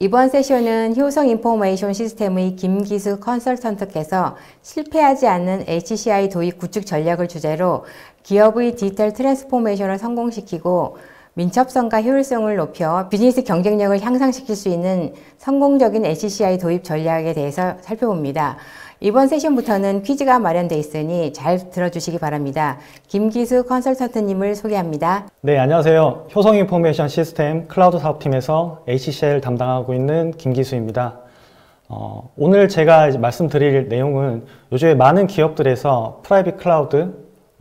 이번 세션은 효성 인포메이션 시스템의 김기수 컨설턴트께서 실패하지 않는 HCI 도입 구축 전략을 주제로 기업의 디지털 트랜스포메이션을 성공시키고 민첩성과 효율성을 높여 비즈니스 경쟁력을 향상시킬 수 있는 성공적인 HCI 도입 전략에 대해서 살펴봅니다. 이번 세션부터는 퀴즈가 마련되어 있으니 잘 들어주시기 바랍니다. 김기수 컨설턴트님을 소개합니다. 네, 안녕하세요. 효성 인포메이션 시스템 클라우드 사업팀에서 HCI를 담당하고 있는 김기수입니다. 오늘 제가 말씀드릴 내용은 요즘에 많은 기업들에서 프라이빗 클라우드,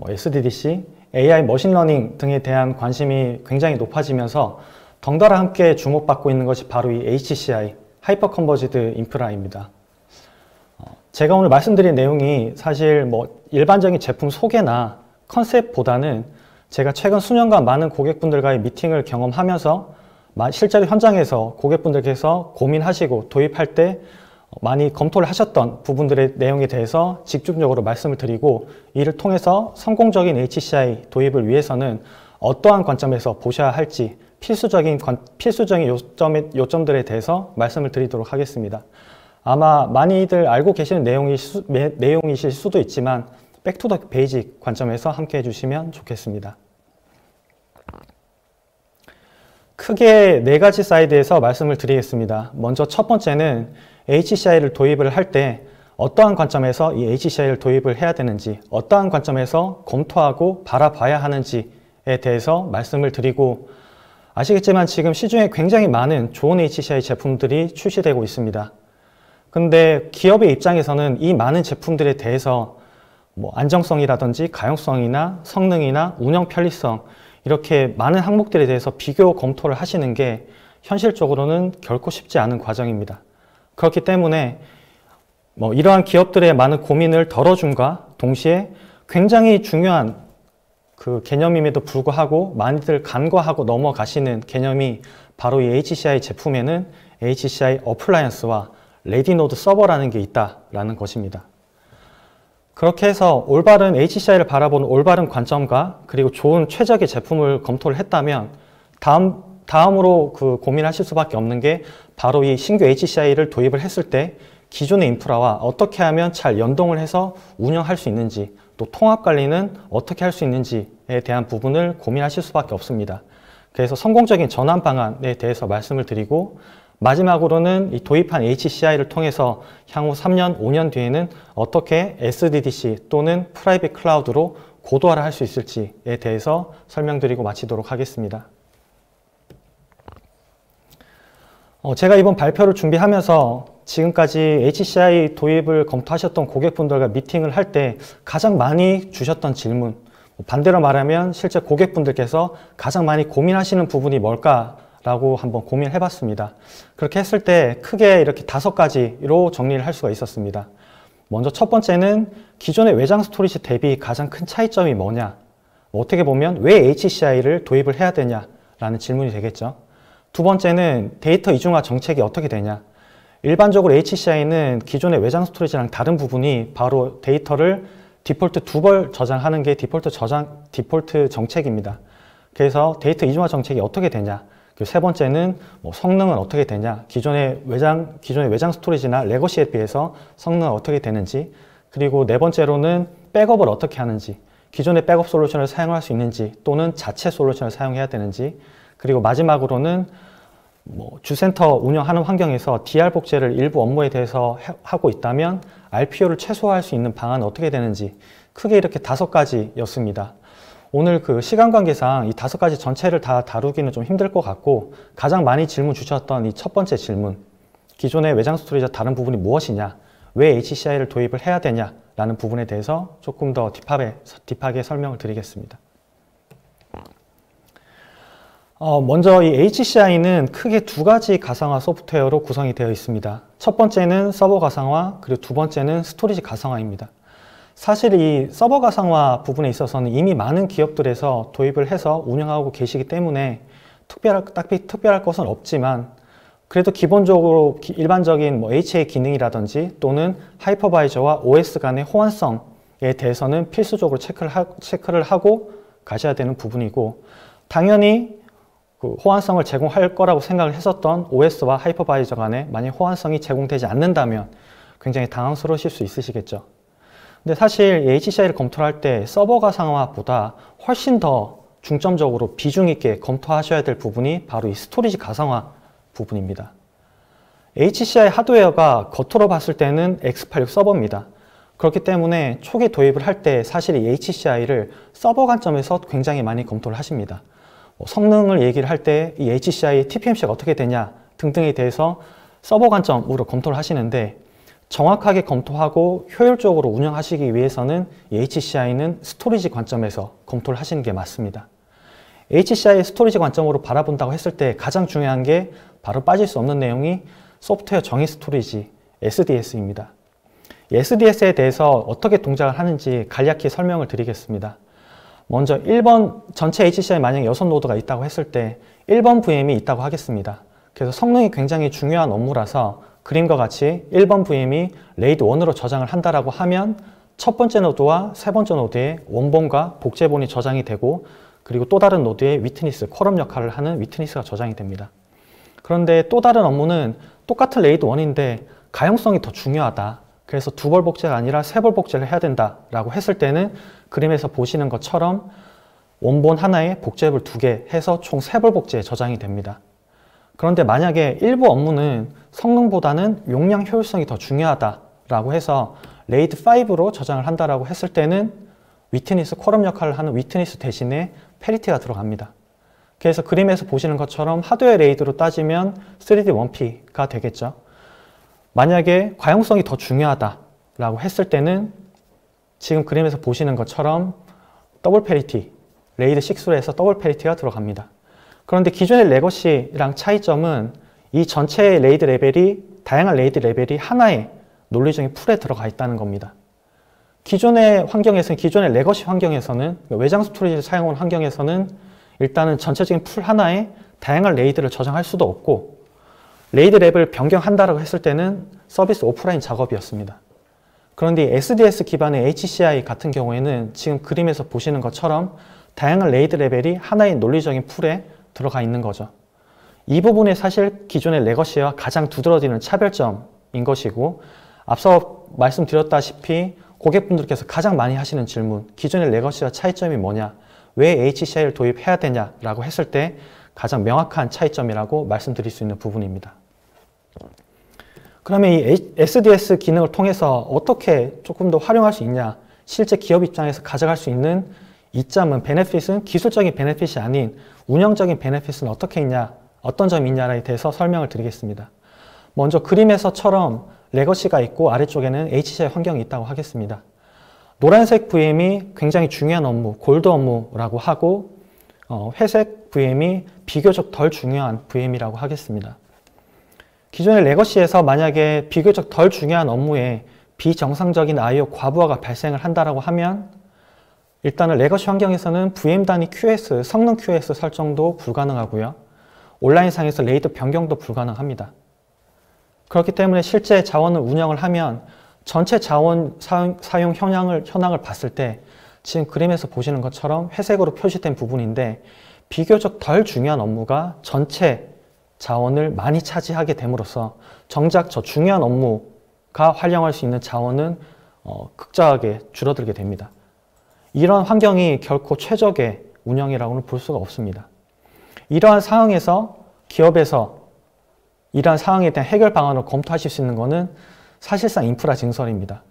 SDDC, AI 머신러닝 등에 대한 관심이 굉장히 높아지면서 덩달아 함께 주목받고 있는 것이 바로 이 HCI, 하이퍼 컨버지드 인프라입니다. 제가 오늘 말씀드릴 내용이 사실 일반적인 제품 소개나 컨셉보다는 제가 최근 수년간 많은 고객분들과의 미팅을 경험하면서 실제로 현장에서 고객분들께서 고민하시고 도입할 때 많이 검토를 하셨던 부분들의 내용에 대해서 집중적으로 말씀을 드리고, 이를 통해서 성공적인 HCI 도입을 위해서는 어떠한 관점에서 보셔야 할지 필수적인 요점들에 대해서 말씀을 드리도록 하겠습니다. 아마 많이들 알고 계시는 내용이실 수도 있지만 백투 더 베이직 관점에서 함께 해주시면 좋겠습니다. 크게 네 가지 사이드에서 말씀을 드리겠습니다. 먼저 첫 번째는 HCI를 도입을 할 때 어떠한 관점에서 이 HCI를 도입을 해야 되는지, 어떠한 관점에서 검토하고 바라봐야 하는지에 대해서 말씀을 드리고, 아시겠지만 지금 시중에 굉장히 많은 좋은 HCI 제품들이 출시되고 있습니다. 근데 기업의 입장에서는 이 많은 제품들에 대해서 안정성이라든지 가용성이나 성능이나 운영 편리성, 이렇게 많은 항목들에 대해서 비교 검토를 하시는 게 현실적으로는 결코 쉽지 않은 과정입니다. 그렇기 때문에 이러한 기업들의 많은 고민을 덜어줌과 동시에 굉장히 중요한 그 개념임에도 불구하고 많이들 간과하고 넘어가시는 개념이 바로 이 HCI 제품에는 HCI 어플라이언스와 레디노드 서버라는 게 있다라는 것입니다. 그렇게 해서 올바른 HCI를 바라보는 올바른 관점과 그리고 좋은 최적의 제품을 검토를 했다면 다음으로 고민하실 수밖에 없는 게 바로 이 신규 HCI를 도입을 했을 때 기존의 인프라와 어떻게 하면 잘 연동을 해서 운영할 수 있는지, 또 통합 관리는 어떻게 할 수 있는지에 대한 부분을 고민하실 수밖에 없습니다. 그래서 성공적인 전환 방안에 대해서 말씀을 드리고, 마지막으로는 이 도입한 HCI를 통해서 향후 3년, 5년 뒤에는 어떻게 SDDC 또는 프라이빗 클라우드로 고도화를 할 수 있을지에 대해서 설명드리고 마치도록 하겠습니다. 제가 이번 발표를 준비하면서 지금까지 HCI 도입을 검토하셨던 고객분들과 미팅을 할 때 가장 많이 주셨던 질문, 반대로 말하면 실제 고객분들께서 가장 많이 고민하시는 부분이 뭘까라고 한번 고민해 봤습니다. 그렇게 했을 때 크게 이렇게 5가지로 정리를 할 수가 있었습니다. 먼저 첫 번째는 기존의 외장 스토리지 대비 가장 큰 차이점이 뭐냐, 어떻게 보면 왜 HCI를 도입을 해야 되냐라는 질문이 되겠죠. 두 번째는 데이터 이중화 정책이 어떻게 되냐. 일반적으로 HCI는 기존의 외장 스토리지랑 다른 부분이 바로 데이터를 디폴트 2번 저장하는 게 디폴트 정책입니다. 그래서 데이터 이중화 정책이 어떻게 되냐. 그리고 세 번째는 성능은 어떻게 되냐. 기존의 외장 스토리지나 레거시에 비해서 성능은 어떻게 되는지. 그리고 네 번째로는 백업을 어떻게 하는지. 기존의 백업 솔루션을 사용할 수 있는지 또는 자체 솔루션을 사용해야 되는지. 그리고 마지막으로는 주센터 운영하는 환경에서 DR 복제를 일부 업무에 대해서 하고 있다면 RPO를 최소화할 수 있는 방안은 어떻게 되는지, 크게 이렇게 5가지였습니다. 오늘 시간 관계상 이 5가지 전체를 다 다루기는 좀 힘들 것 같고, 가장 많이 질문 주셨던 이 첫 번째 질문, 기존의 외장 스토리지와 다른 부분이 무엇이냐, 왜 HCI를 도입을 해야 되냐라는 부분에 대해서 조금 더 딥하게 설명을 드리겠습니다. 먼저 이 HCI는 크게 2가지 가상화 소프트웨어로 구성이 되어 있습니다. 첫 번째는 서버 가상화, 그리고 두 번째는 스토리지 가상화입니다. 사실 이 서버 가상화 부분에 있어서는 이미 많은 기업들에서 도입을 해서 운영하고 계시기 때문에 특별할 것은 없지만, 그래도 기본적으로 일반적인 HA 기능이라든지 또는 하이퍼바이저와 OS 간의 호환성에 대해서는 필수적으로 체크를 하고 가셔야 되는 부분이고, 당연히 그 호환성을 제공할 거라고 생각을 했었던 OS와 하이퍼바이저 간에 만약 호환성이 제공되지 않는다면 굉장히 당황스러우실 수 있으시겠죠. 근데 사실 HCI를 검토할 때 서버 가상화보다 훨씬 더 중점적으로 비중 있게 검토하셔야 될 부분이 바로 이 스토리지 가상화 부분입니다. HCI 하드웨어가 겉으로 봤을 때는 x86 서버입니다. 그렇기 때문에 초기 도입을 할 때 사실 이 HCI를 서버 관점에서 굉장히 많이 검토를 하십니다. 성능을 얘기를 할 때 이 HCI TPMC가 어떻게 되냐 등등에 대해서 서버 관점으로 검토를 하시는데 정확하게 검토하고 효율적으로 운영하시기 위해서는 이 HCI는 스토리지 관점에서 검토를 하시는 게 맞습니다. HCI 스토리지 관점으로 바라본다고 했을 때 가장 중요한 게 바로 빠질 수 없는 내용이 소프트웨어 정의 스토리지 SDS입니다. SDS에 대해서 어떻게 동작을 하는지 간략히 설명을 드리겠습니다. 먼저 1번 전체 HCI 만약에 6노드가 있다고 했을 때 1번 VM이 있다고 하겠습니다. 그래서 성능이 굉장히 중요한 업무라서 그림과 같이 1번 VM이 레이드 1으로 저장을 한다라고 하면 첫 번째 노드와 세 번째 노드에 원본과 복제본이 저장이 되고 그리고 또 다른 노드에 위트니스, 쿼럼 역할을 하는 위트니스가 저장이 됩니다. 그런데 또 다른 업무는 똑같은 레이드 1인데 가용성이 더 중요하다. 그래서 2벌 복제가 아니라 3벌 복제를 해야 된다라고 했을 때는 그림에서 보시는 것처럼 원본 하나에 복제본 2개 해서 총 3벌 복제에 저장이 됩니다. 그런데 만약에 일부 업무는 성능보다는 용량 효율성이 더 중요하다라고 해서 레이드 5로 저장을 한다라고 했을 때는 위트니스, 쿼럼 역할을 하는 위트니스 대신에 페리티가 들어갑니다. 그래서 그림에서 보시는 것처럼 하드웨어 레이드로 따지면 3D 1P가 되겠죠. 만약에 과용성이 더 중요하다라고 했을 때는 지금 그림에서 보시는 것처럼 더블 페리티, 레이드 6로 해서 더블 페리티가 들어갑니다. 그런데 기존의 레거시랑 차이점은 이 전체 레이드 레벨이 다양한 레이드 레벨이 하나의 논리적인 풀에 들어가 있다는 겁니다. 기존의 환경에서는 기존의 레거시 환경에서는 외장 스토리지를 사용하는 환경에서는 일단은 전체적인 풀 하나에 다양한 레이드를 저장할 수도 없고 레이드 레벨을 변경한다고 했을 때는 서비스 오프라인 작업이었습니다. 그런데 SDS 기반의 HCI 같은 경우에는 지금 그림에서 보시는 것처럼 다양한 레이드 레벨이 하나의 논리적인 풀에 들어가 있는 거죠. 이 부분이 사실 기존의 레거시와 가장 두드러지는 차별점인 것이고 앞서 말씀드렸다시피 고객분들께서 가장 많이 하시는 질문, 기존의 레거시와 차이점이 뭐냐, 왜 HCI를 도입해야 되냐라고 했을 때 가장 명확한 차이점이라고 말씀드릴 수 있는 부분입니다. 그러면 이 SDS 기능을 통해서 어떻게 조금 더 활용할 수 있냐, 실제 기업 입장에서 가져갈 수 있는 이점은, 베네핏은 기술적인 베네핏이 아닌 운영적인 베네핏은 어떻게 있냐, 어떤 점이 있냐에 대해서 설명을 드리겠습니다. 먼저 그림에서처럼 레거시가 있고 아래쪽에는 HCI 환경이 있다고 하겠습니다. 노란색 VM이 굉장히 중요한 업무, 골드 업무라고 하고 회색 VM이 비교적 덜 중요한 VM이라고 하겠습니다. 기존의 레거시에서 만약에 비교적 덜 중요한 업무에 비정상적인 I/O 과부하가 발생을 한다고 하면 일단은 레거시 환경에서는 VM 단위 QS, 성능 QS 설정도 불가능하고요. 온라인상에서 레이드 변경도 불가능합니다. 그렇기 때문에 실제 자원을 운영을 하면 전체 자원 사용 현황을 봤을 때 지금 그림에서 보시는 것처럼 회색으로 표시된 부분인데 비교적 덜 중요한 업무가 전체 자원을 많이 차지하게 됨으로써 정작 저 중요한 업무가 활용할 수 있는 자원은 극적하게 줄어들게 됩니다. 이런 환경이 결코 최적의 운영이라고는 볼 수가 없습니다. 이러한 상황에서 기업에서 이러한 상황에 대한 해결 방안을 검토하실 수 있는 것은 사실상 인프라 증설입니다.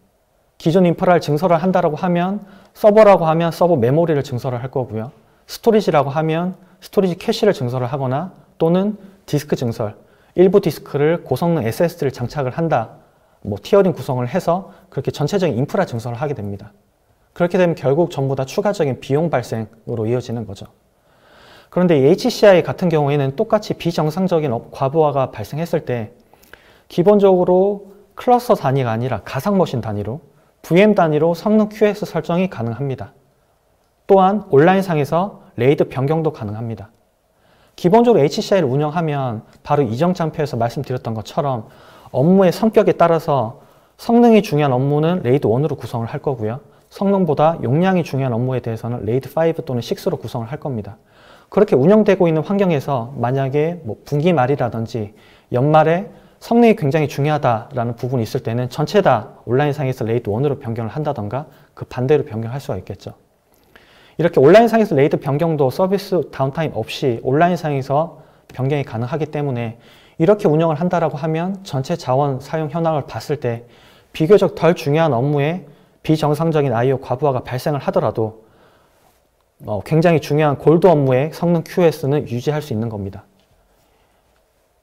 기존 인프라를 증설을 한다고 하면 서버라고 하면 서버 메모리를 증설을 할 거고요. 스토리지라고 하면 스토리지 캐시를 증설을 하거나 또는 디스크 증설, 일부 디스크를 고성능 SSD를 장착을 한다, 티어링 구성을 해서 그렇게 전체적인 인프라 증설을 하게 됩니다. 그렇게 되면 결국 전부 다 추가적인 비용 발생으로 이어지는 거죠. 그런데 이 HCI 같은 경우에는 똑같이 비정상적인 과부하가 발생했을 때 기본적으로 클러스터 단위가 아니라 가상 머신 단위로 VM 단위로 성능 QS 설정이 가능합니다. 또한 온라인상에서 레이드 변경도 가능합니다. 기본적으로 HCI를 운영하면 바로 이전 장표에서 말씀드렸던 것처럼 업무의 성격에 따라서 성능이 중요한 업무는 레이드 1으로 구성을 할 거고요. 성능보다 용량이 중요한 업무에 대해서는 레이드 5 또는 6로 구성을 할 겁니다. 그렇게 운영되고 있는 환경에서 만약에 뭐 분기 말이라든지 연말에 성능이 굉장히 중요하다라는 부분이 있을 때는 전체 다 온라인상에서 레이드 1으로 변경을 한다던가 그 반대로 변경할 수가 있겠죠. 이렇게 온라인상에서 레이드 변경도 서비스 다운타임 없이 온라인상에서 변경이 가능하기 때문에 이렇게 운영을 한다라고 하면 전체 자원 사용 현황을 봤을 때 비교적 덜 중요한 업무에 비정상적인 I/O 과부하가 발생을 하더라도 굉장히 중요한 골드 업무의 성능 QoS는 유지할 수 있는 겁니다.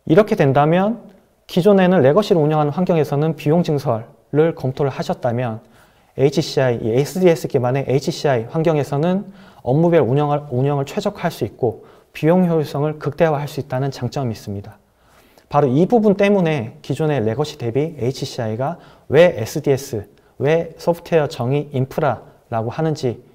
이렇게 된다면 기존에는 레거시를 운영하는 환경에서는 비용 증설을 검토를 하셨다면 HCI, SDS 기반의 HCI 환경에서는 업무별 운영을 최적화할 수 있고 비용 효율성을 극대화할 수 있다는 장점이 있습니다. 바로 이 부분 때문에 기존의 레거시 대비 HCI가 왜 SDS, 왜 소프트웨어 정의 인프라라고 하는지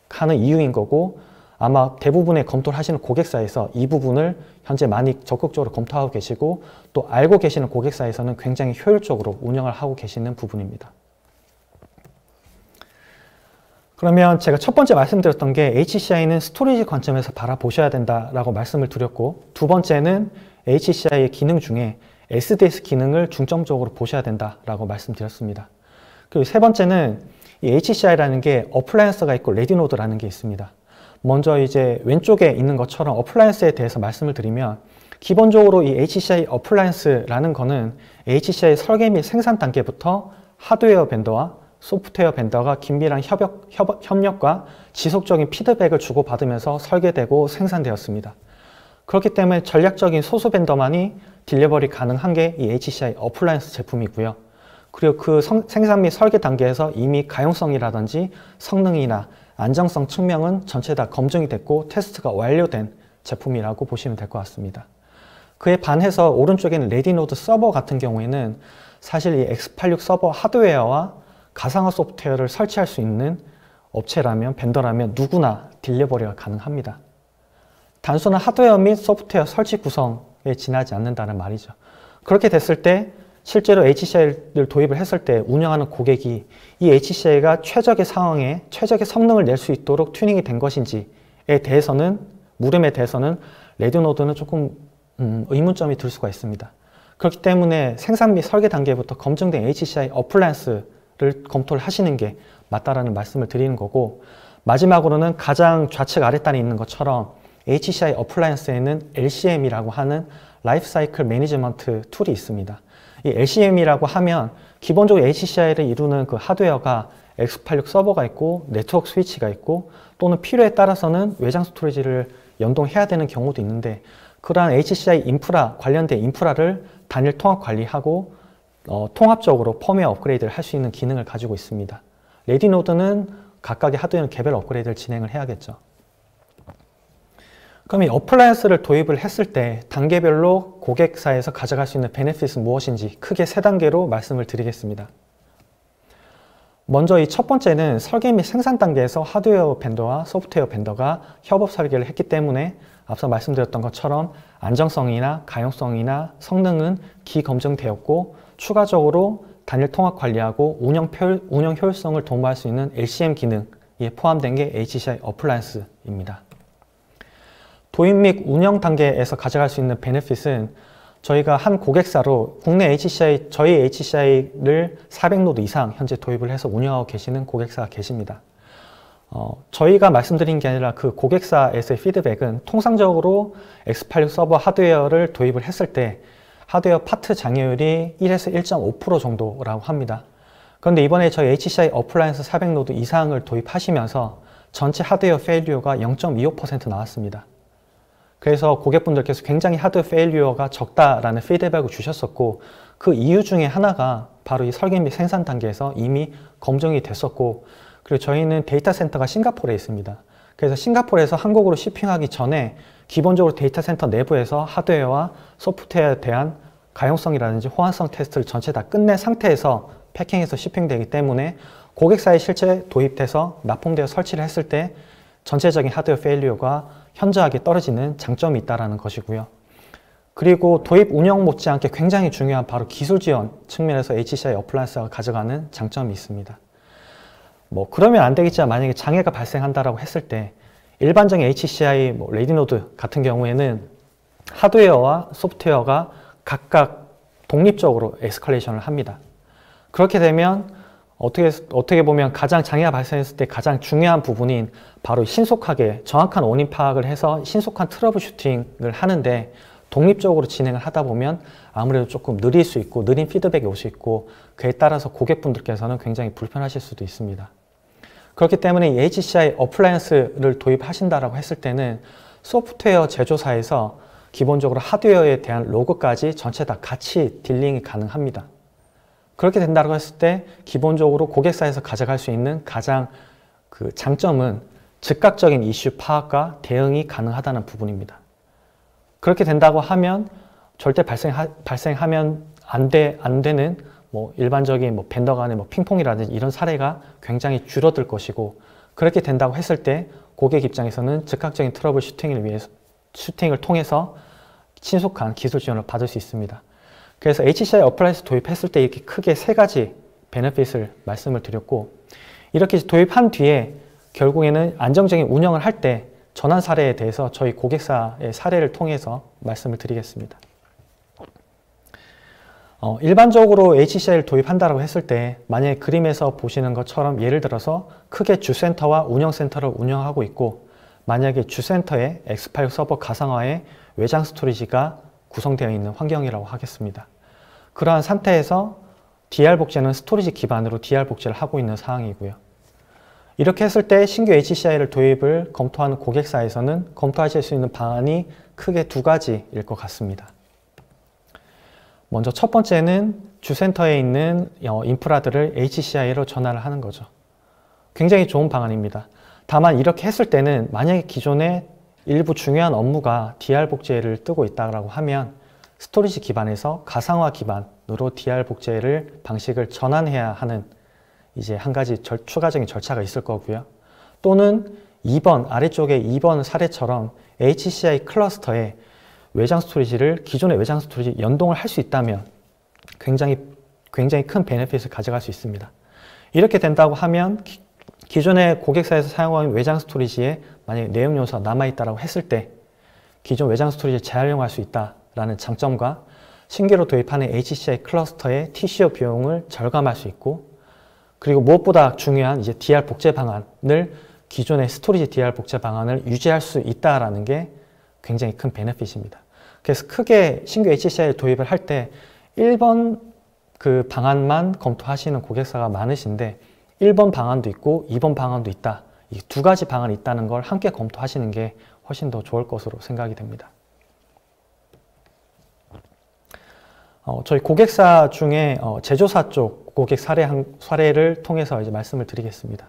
하는 이유인 거고 아마 대부분의 검토를 하시는 고객사에서 이 부분을 현재 많이 적극적으로 검토하고 계시고 또 알고 계시는 고객사에서는 굉장히 효율적으로 운영을 하고 계시는 부분입니다. 그러면 제가 첫 번째 말씀드렸던 게 HCI는 스토리지 관점에서 바라보셔야 된다라고 말씀을 드렸고 두 번째는 HCI의 기능 중에 SDS 기능을 중점적으로 보셔야 된다라고 말씀드렸습니다. 그리고 세 번째는 이 HCI라는 게 어플라이언스가 있고 레디노드라는 게 있습니다. 먼저 이제 왼쪽에 있는 것처럼 어플라이언스에 대해서 말씀을 드리면 기본적으로 이 HCI 어플라이언스라는 거는 HCI 설계 및 생산 단계부터 하드웨어 벤더와 소프트웨어 벤더가 긴밀한 협력과 지속적인 피드백을 주고받으면서 설계되고 생산되었습니다. 그렇기 때문에 전략적인 소수 벤더만이 딜리버리 가능한 게 이 HCI 어플라이언스 제품이고요. 그리고 그 생산 및 설계 단계에서 이미 가용성이라든지 성능이나 안정성 측면은 전체 다 검증이 됐고 테스트가 완료된 제품이라고 보시면 될 것 같습니다. 그에 반해서 오른쪽에는 레디노드 서버 같은 경우에는 사실 이 X86 서버 하드웨어와 가상화 소프트웨어를 설치할 수 있는 업체라면 벤더라면 누구나 딜리버리가 가능합니다. 단순한 하드웨어 및 소프트웨어 설치 구성에 지나지 않는다는 말이죠. 그렇게 됐을 때 실제로 HCI를 도입을 했을 때 운영하는 고객이 이 HCI가 최적의 상황에 최적의 성능을 낼 수 있도록 튜닝이 된 것인지에 대해서는 물음에 대해서는 레디노드는 조금 의문점이 들 수가 있습니다. 그렇기 때문에 생산 및 설계 단계부터 검증된 HCI 어플라이언스를 검토를 하시는 게 맞다라는 말씀을 드리는 거고 마지막으로는 가장 좌측 아랫단에 있는 것처럼 HCI 어플라이언스에는 LCM이라고 하는 라이프 사이클 매니지먼트 툴이 있습니다. 이 LCM이라고 하면 기본적으로 HCI를 이루는 그 하드웨어가 X86 서버가 있고 네트워크 스위치가 있고 또는 필요에 따라서는 외장 스토리지를 연동해야 되는 경우도 있는데 그러한 HCI 인프라 관련된 인프라를 단일 통합 관리하고 통합적으로 펌웨어 업그레이드를 할 수 있는 기능을 가지고 있습니다. 레디노드는 각각의 하드웨어 개별 업그레이드를 진행을 해야겠죠. 그럼 이 어플라이언스를 도입을 했을 때 단계별로 고객사에서 가져갈 수 있는 베네핏은 무엇인지 크게 세 단계로 말씀을 드리겠습니다. 먼저 이 첫 번째는 설계 및 생산 단계에서 하드웨어 벤더와 소프트웨어 벤더가 협업 설계를 했기 때문에 앞서 말씀드렸던 것처럼 안정성이나 가용성이나 성능은 기검증되었고 추가적으로 단일 통합 관리하고 운영 효율성을 도모할 수 있는 LCM 기능에 포함된 게 HCI 어플라이언스입니다. 도입 및 운영 단계에서 가져갈 수 있는 베네핏은 저희가 한 고객사로 국내 HCI, 저희 HCI를 400노드 이상 현재 도입을 해서 운영하고 계시는 고객사가 계십니다. 저희가 말씀드린 게 아니라 그 고객사에서의 피드백은 통상적으로 X86 서버 하드웨어를 도입을 했을 때 하드웨어 파트 장애율이 1에서 1.5% 정도라고 합니다. 그런데 이번에 저희 HCI 어플라이언스 400노드 이상을 도입하시면서 전체 하드웨어 페일리어가 0.25% 나왔습니다. 그래서 고객분들께서 굉장히 하드 페일리어가 적다라는 피드백을 주셨었고 그 이유 중에 하나가 바로 이 설계 및 생산 단계에서 이미 검증이 됐었고 그리고 저희는 데이터 센터가 싱가포르에 있습니다. 그래서 싱가포르에서 한국으로 shipping하기 전에 기본적으로 데이터 센터 내부에서 하드웨어와 소프트웨어에 대한 가용성이라든지 호환성 테스트를 전체 다 끝낸 상태에서 패킹해서 shipping되기 때문에 고객사에 실제 도입돼서 납품되어 설치를 했을 때 전체적인 하드웨어 페일리어가 현저하게 떨어지는 장점이 있다는 것이고요. 그리고 도입 운영 못지않게 굉장히 중요한 바로 기술 지원 측면에서 HCI 어플라이언스가 가져가는 장점이 있습니다. 그러면 안 되겠지만 만약에 장애가 발생한다라고 했을 때 일반적인 HCI, 레디노드 같은 경우에는 하드웨어와 소프트웨어가 각각 독립적으로 에스컬레이션을 합니다. 그렇게 되면 어떻게 보면 가장 장애가 발생했을 때 가장 중요한 부분인 바로 신속하게 정확한 원인 파악을 해서 신속한 트러블 슈팅을 하는데 독립적으로 진행을 하다 보면 아무래도 조금 느릴 수 있고 느린 피드백이 올 수 있고 그에 따라서 고객분들께서는 굉장히 불편하실 수도 있습니다. 그렇기 때문에 이 HCI 어플라이언스를 도입하신다라고 했을 때는 소프트웨어 제조사에서 기본적으로 하드웨어에 대한 로그까지 전체 다 같이 딜링이 가능합니다. 그렇게 된다고 했을 때 기본적으로 고객사에서 가져갈 수 있는 가장 그 장점은 즉각적인 이슈 파악과 대응이 가능하다는 부분입니다. 그렇게 된다고 하면 절대 발생하면 안 되는 일반적인 벤더 간의 핑퐁이라든지 이런 사례가 굉장히 줄어들 것이고, 그렇게 된다고 했을 때 고객 입장에서는 즉각적인 트러블 슈팅을 통해서 신속한 기술 지원을 받을 수 있습니다. 그래서 HCI 어플라이언스 도입했을 때 이렇게 크게 세 가지 베네핏을 말씀을 드렸고, 이렇게 도입한 뒤에 결국에는 안정적인 운영을 할 때 전환 사례에 대해서 저희 고객사의 사례를 통해서 말씀을 드리겠습니다. 일반적으로 HCI를 도입한다고 했을 때 만약에 그림에서 보시는 것처럼 예를 들어서 크게 주센터와 운영센터를 운영하고 있고, 만약에 주센터에 X86 서버 가상화에 외장 스토리지가 구성되어 있는 환경이라고 하겠습니다. 그러한 상태에서 DR 복제는 스토리지 기반으로 DR 복제를 하고 있는 상황이고요. 이렇게 했을 때 신규 HCI를 도입을 검토하는 고객사에서는 검토하실 수 있는 방안이 크게 두 가지일 것 같습니다. 먼저 첫 번째는 주센터에 있는 인프라들을 HCI로 전환을 하는 거죠. 굉장히 좋은 방안입니다. 다만 이렇게 했을 때는 만약에 기존에 일부 중요한 업무가 DR 복제를 뜨고 있다고 하면 스토리지 기반에서 가상화 기반으로 DR 복제를 방식을 전환해야 하는 이제 한 가지 추가적인 절차가 있을 거고요. 또는 2번 아래쪽에 2번 사례처럼 HCI 클러스터에 외장 스토리지를 기존의 외장 스토리지 연동을 할 수 있다면 굉장히 큰 베네핏을 가져갈 수 있습니다. 이렇게 된다고 하면 기존의 고객사에서 사용하는 외장 스토리지에 만약에 내용 요소가 남아있다고 했을 때 기존 외장 스토리지를 재활용할 수 있다는 장점과 신규로 도입하는 HCI 클러스터의 TCO 비용을 절감할 수 있고, 그리고 무엇보다 중요한 이제 DR 복제 방안을 기존의 스토리지 DR 복제 방안을 유지할 수 있다는 게 굉장히 큰 베네핏입니다. 그래서 크게 신규 HCI 도입을 할 때 1번 그 방안만 검토하시는 고객사가 많으신데 1번 방안도 있고 2번 방안도 있다. 이 두 가지 방안이 있다는 걸 함께 검토하시는 게 훨씬 더 좋을 것으로 생각이 됩니다. 저희 고객사 중에 제조사 쪽 고객 사례를 통해서 이제 말씀을 드리겠습니다.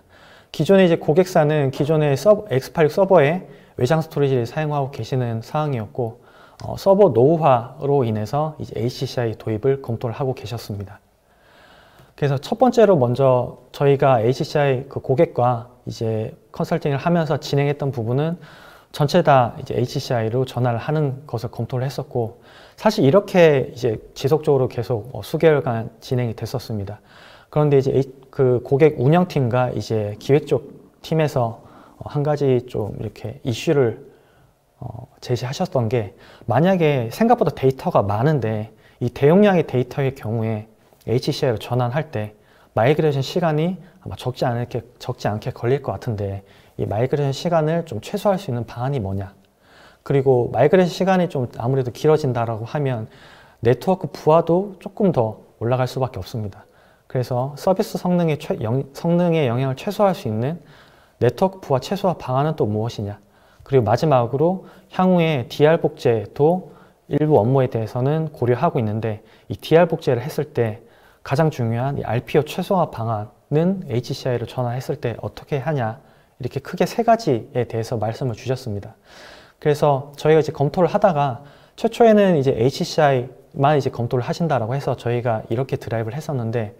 기존에 이제 고객사는 기존의 X86 서버에 외장 스토리지를 사용하고 계시는 상황이었고, 서버 노후화로 인해서 이제 HCI 도입을 검토를 하고 계셨습니다. 그래서 첫 번째로 먼저 저희가 HCI 그 고객과 이제 컨설팅을 하면서 진행했던 부분은 전체 다 이제 HCI로 전환을 하는 것을 검토를 했었고, 사실 이렇게 이제 지속적으로 계속 수개월간 진행이 됐었습니다. 그런데 이제 그 고객 운영팀과 이제 기획 쪽 팀에서 한 가지 좀 이렇게 이슈를 제시하셨던 게, 만약에 생각보다 데이터가 많은데 이 대용량의 데이터의 경우에 HCI로 전환할 때 마이그레이션 시간이 아마 적지 않게 걸릴 것 같은데 이 마이그레이션 시간을 좀 최소화할 수 있는 방안이 뭐냐, 그리고 마이그레이션 시간이 좀 아무래도 길어진다라고 하면 네트워크 부하도 조금 더 올라갈 수밖에 없습니다. 그래서 서비스 성능의 영향을 최소화할 수 있는 네트워크 부하 최소화 방안은 또 무엇이냐, 그리고 마지막으로 향후에 DR 복제도 일부 업무에 대해서는 고려하고 있는데 이 DR 복제를 했을 때 가장 중요한 이 RPO 최소화 방안은 HCI로 전환했을 때 어떻게 하냐, 이렇게 크게 세 가지에 대해서 말씀을 주셨습니다. 그래서 저희가 이제 검토를 하다가 최초에는 이제 HCI만 이제 검토를 하신다라고 해서 저희가 이렇게 드라이브를 했었는데,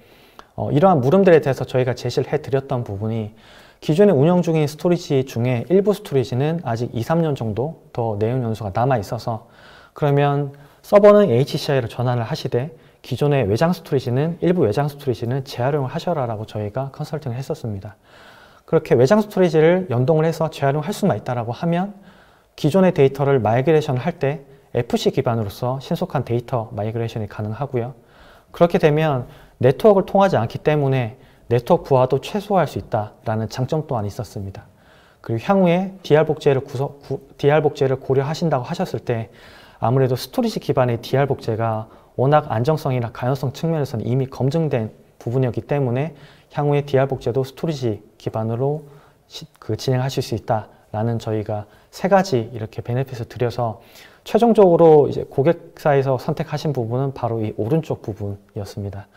이러한 물음들에 대해서 저희가 제시를 해드렸던 부분이 기존에 운영 중인 스토리지 중에 일부 스토리지는 아직 2-3년 정도 더 내용 연수가 남아 있어서, 그러면 서버는 HCI로 전환을 하시되 기존의 외장 스토리지는 일부 외장 스토리지는 재활용을 하셔라라고 저희가 컨설팅을 했었습니다. 그렇게 외장 스토리지를 연동을 해서 재활용할 수만 있다고 하면 기존의 데이터를 마이그레이션을 할 때 FC 기반으로서 신속한 데이터 마이그레이션이 가능하고요. 그렇게 되면 네트워크를 통하지 않기 때문에 네트워크 부하도 최소화할 수 있다라는 장점 또한 있었습니다. 그리고 향후에 DR 복제를 고려하신다고 하셨을 때 아무래도 스토리지 기반의 DR 복제가 워낙 안정성이나 가용성 측면에서는 이미 검증된 부분이었기 때문에 향후에 DR 복제도 스토리지 기반으로 진행하실 수 있다라는 저희가 세 가지 이렇게 베네핏을 드려서 최종적으로 이제 고객사에서 선택하신 부분은 바로 이 오른쪽 부분이었습니다.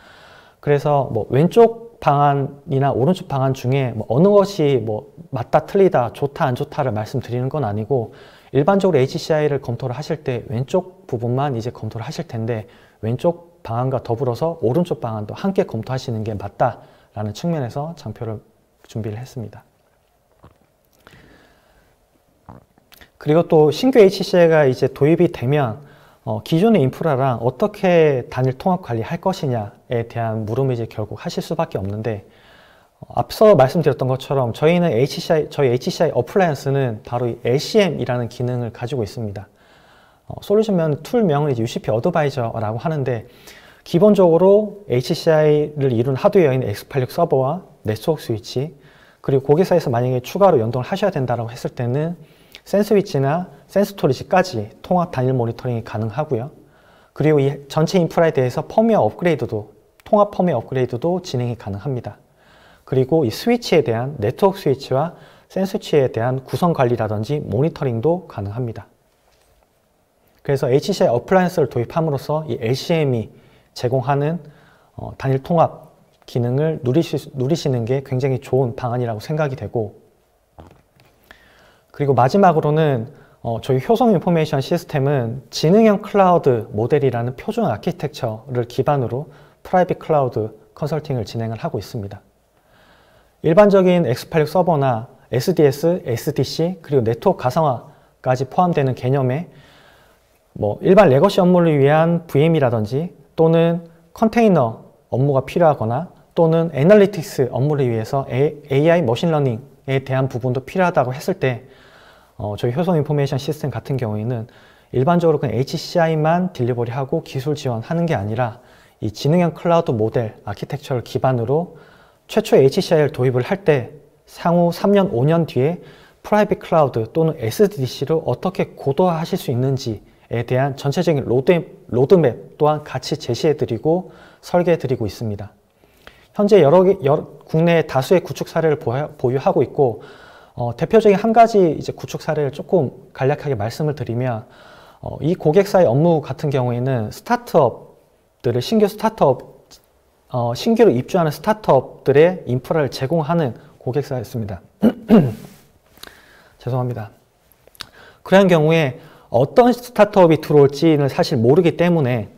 그래서 뭐 왼쪽 방안이나 오른쪽 방안 중에 뭐 어느 것이 뭐 맞다 틀리다 좋다 안 좋다를 말씀드리는 건 아니고 일반적으로 HCI를 검토를 하실 때 왼쪽 부분만 이제 검토를 하실 텐데 왼쪽 방안과 더불어서 오른쪽 방안도 함께 검토하시는 게 맞다라는 측면에서 장표를 준비를 했습니다. 그리고 또 신규 HCI가 이제 도입이 되면 기존의 인프라랑 어떻게 단일 통합 관리할 것이냐에 대한 물음을 이제 결국 하실 수밖에 없는데 앞서 말씀드렸던 것처럼 저희 HCI 어플라이언스는 바로 이 LCM이라는 기능을 가지고 있습니다. 솔루션명 툴명은 이제 UCP 어드바이저라고 하는데 기본적으로 HCI를 이룬 하드웨어인 X86 서버와 네트워크 스위치 그리고 고객사에서 만약에 추가로 연동을 하셔야 된다고 했을 때는 센스위치나 센스토리지까지 통합 단일 모니터링이 가능하고요. 그리고 이 전체 인프라에 대해서 통합 펌웨어 업그레이드도 진행이 가능합니다. 그리고 이 스위치에 대한 네트워크 스위치와 센스위치에 대한 구성 관리라든지 모니터링도 가능합니다. 그래서 HCI 어플라이언스를 도입함으로써 이 LCM이 제공하는 단일 통합 기능을 누리시는 게 굉장히 좋은 방안이라고 생각이 되고 그리고 마지막으로는 저희 효성 인포메이션 시스템은 지능형 클라우드 모델이라는 표준 아키텍처를 기반으로 프라이빗 클라우드 컨설팅을 진행을 하고 있습니다. 일반적인 X86 서버나 SDS, SDC 그리고 네트워크 가상화까지 포함되는 개념에 뭐 일반 레거시 업무를 위한 VM이라든지 또는 컨테이너 업무가 필요하거나 또는 애널리틱스 업무를 위해서 AI 머신러닝에 대한 부분도 필요하다고 했을 때 저희 효성 인포메이션 시스템 같은 경우에는 일반적으로 그냥 HCI만 딜리버리하고 기술 지원하는 게 아니라 이 지능형 클라우드 모델 아키텍처를 기반으로 최초의 HCI를 도입을 할 때 향후 3년, 5년 뒤에 프라이빗 클라우드 또는 SDC로 어떻게 고도화하실 수 있는지에 대한 전체적인 로드맵 또한 같이 제시해드리고 설계해드리고 있습니다. 현재 국내 다수의 구축 사례를 보유하고 있고 대표적인 한 가지 이제 구축 사례를 조금 간략하게 말씀을 드리면 이 고객사의 업무 같은 경우에는 신규로 입주하는 스타트업들의 인프라를 제공하는 고객사였습니다. 죄송합니다. 그런 경우에 어떤 스타트업이 들어올지는 사실 모르기 때문에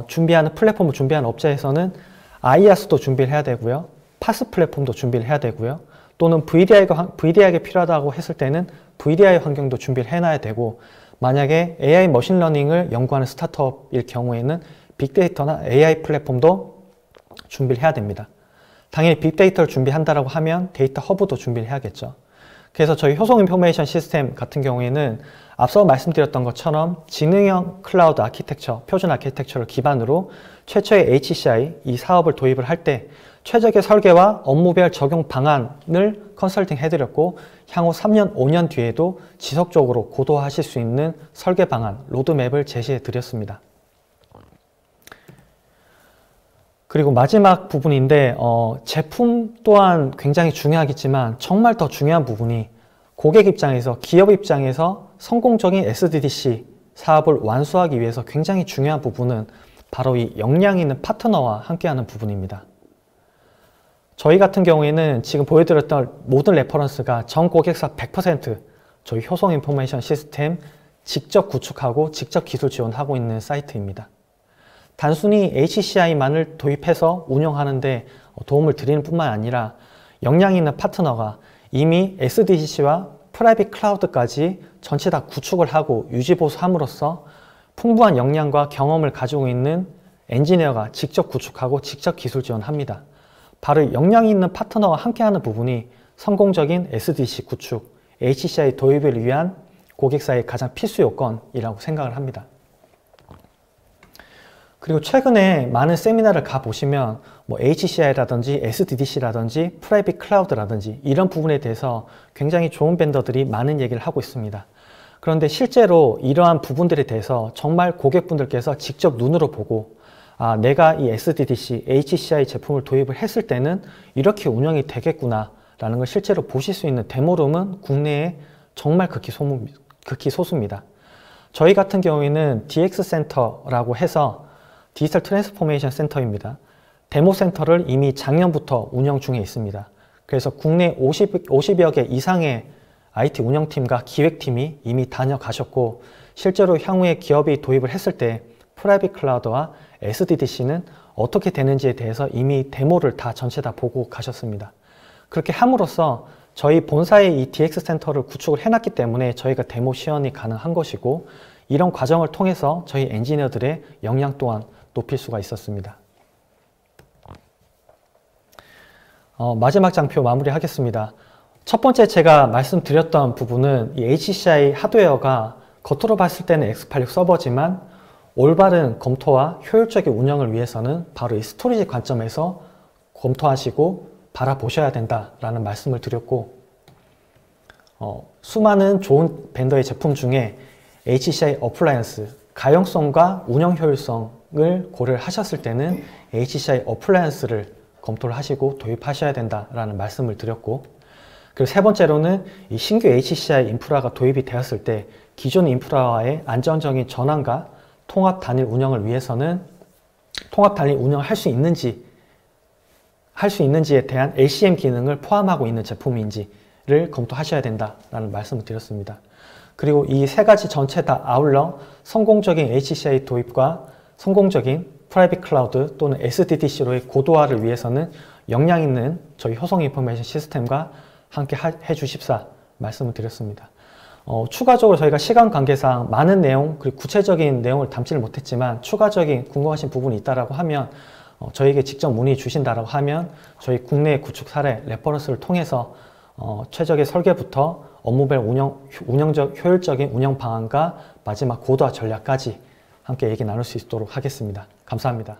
준비하는 플랫폼을 준비하는 업체에서는 IaaS도 준비를 해야 되고요. 파스 플랫폼도 준비를 해야 되고요. 또는 VDI가 필요하다고 했을 때는 VDI 환경도 준비를 해놔야 되고 만약에 AI 머신러닝을 연구하는 스타트업일 경우에는 빅데이터나 AI 플랫폼도 준비를 해야 됩니다. 당연히 빅데이터를 준비한다고 하면 데이터 허브도 준비를 해야겠죠. 그래서 저희 효성 인포메이션 시스템 같은 경우에는 앞서 말씀드렸던 것처럼 지능형 클라우드 아키텍처, 표준 아키텍처를 기반으로 최초의 HCI 이 사업을 도입을 할 때 최적의 설계와 업무별 적용 방안을 컨설팅 해드렸고 향후 3년, 5년 뒤에도 지속적으로 고도화하실 수 있는 설계 방안, 로드맵을 제시해 드렸습니다. 그리고 마지막 부분인데 제품 또한 굉장히 중요하겠지만 정말 더 중요한 부분이 고객 입장에서, 기업 입장에서 성공적인 SDDC 사업을 완수하기 위해서 굉장히 중요한 부분은 바로 이 역량 있는 파트너와 함께하는 부분입니다. 저희 같은 경우에는 지금 보여드렸던 모든 레퍼런스가 전 고객사 100% 저희 효성 인포메이션 시스템 직접 구축하고 직접 기술 지원하고 있는 사이트입니다. 단순히 HCI만을 도입해서 운영하는데 도움을 드리는 뿐만 아니라 역량 있는 파트너가 이미 SDDC와 프라이빗 클라우드까지 전체 다 구축을 하고 유지보수함으로써 풍부한 역량과 경험을 가지고 있는 엔지니어가 직접 구축하고 직접 기술 지원합니다. 바로 역량 있는 파트너와 함께하는 부분이 성공적인 SDC 구축, HCI 도입을 위한 고객사의 가장 필수 요건이라고 생각을 합니다. 그리고 최근에 많은 세미나를 가보시면 HCI라든지 SDDC라든지 프라이빗 클라우드라든지 이런 부분에 대해서 굉장히 좋은 벤더들이 많은 얘기를 하고 있습니다. 그런데 실제로 이러한 부분들에 대해서 정말 고객분들께서 직접 눈으로 보고 내가 이 SDDC, HCI 제품을 도입을 했을 때는 이렇게 운영이 되겠구나 라는 걸 실제로 보실 수 있는 데모룸은 국내에 정말 극히 소수입니다. 저희 같은 경우에는 DX 센터라고 해서 디지털 트랜스포메이션 센터입니다. 데모 센터를 이미 작년부터 운영 중에 있습니다. 그래서 국내 50여 개 이상의 IT 운영팀과 기획팀이 이미 다녀가셨고, 실제로 향후에 기업이 도입을 했을 때 프라이빗 클라우드와 SDDC는 어떻게 되는지에 대해서 이미 데모를 전체 다 보고 가셨습니다. 그렇게 함으로써 저희 본사의 이 DX 센터를 구축을 해놨기 때문에 저희가 데모 시연이 가능한 것이고, 이런 과정을 통해서 저희 엔지니어들의 역량 또한 높일 수가 있었습니다. 마지막 장표 마무리하겠습니다. 첫 번째 제가 말씀드렸던 부분은 이 HCI 하드웨어가 겉으로 봤을 때는 X86 서버지만 올바른 검토와 효율적인 운영을 위해서는 바로 이 스토리지 관점에서 검토하시고 바라보셔야 된다라는 말씀을 드렸고, 수많은 좋은 벤더의 제품 중에 HCI 어플라이언스, 가용성과 운영 효율성을 고려를 하셨을 때는 HCI 어플라이언스를 검토를 하시고 도입하셔야 된다라는 말씀을 드렸고, 그리고 세 번째로는 이 신규 HCI 인프라가 도입이 되었을 때 기존 인프라와의 안정적인 전환과 통합 단일 운영을 위해서는 통합 단일 운영을 할 수 있는지에 대한 LCM 기능을 포함하고 있는 제품인지를 검토하셔야 된다라는 말씀을 드렸습니다. 그리고 이 세 가지 전체 다 아울러 성공적인 HCI 도입과 성공적인 프라이빗 클라우드 또는 SDDC로의 고도화를 위해서는 역량 있는 저희 효성 인포메이션 시스템과 함께 해주십사 말씀을 드렸습니다. 추가적으로 저희가 시간 관계상 많은 내용 그리고 구체적인 내용을 담지를 못했지만 추가적인 궁금하신 부분이 있다라고 하면 저에게 직접 문의 주신다라고 하면 저희 국내 구축 사례 레퍼런스를 통해서 최적의 설계부터 업무별 운영적 효율적인 운영 방안과 마지막 고도화 전략까지 함께 얘기 나눌 수 있도록 하겠습니다. 감사합니다.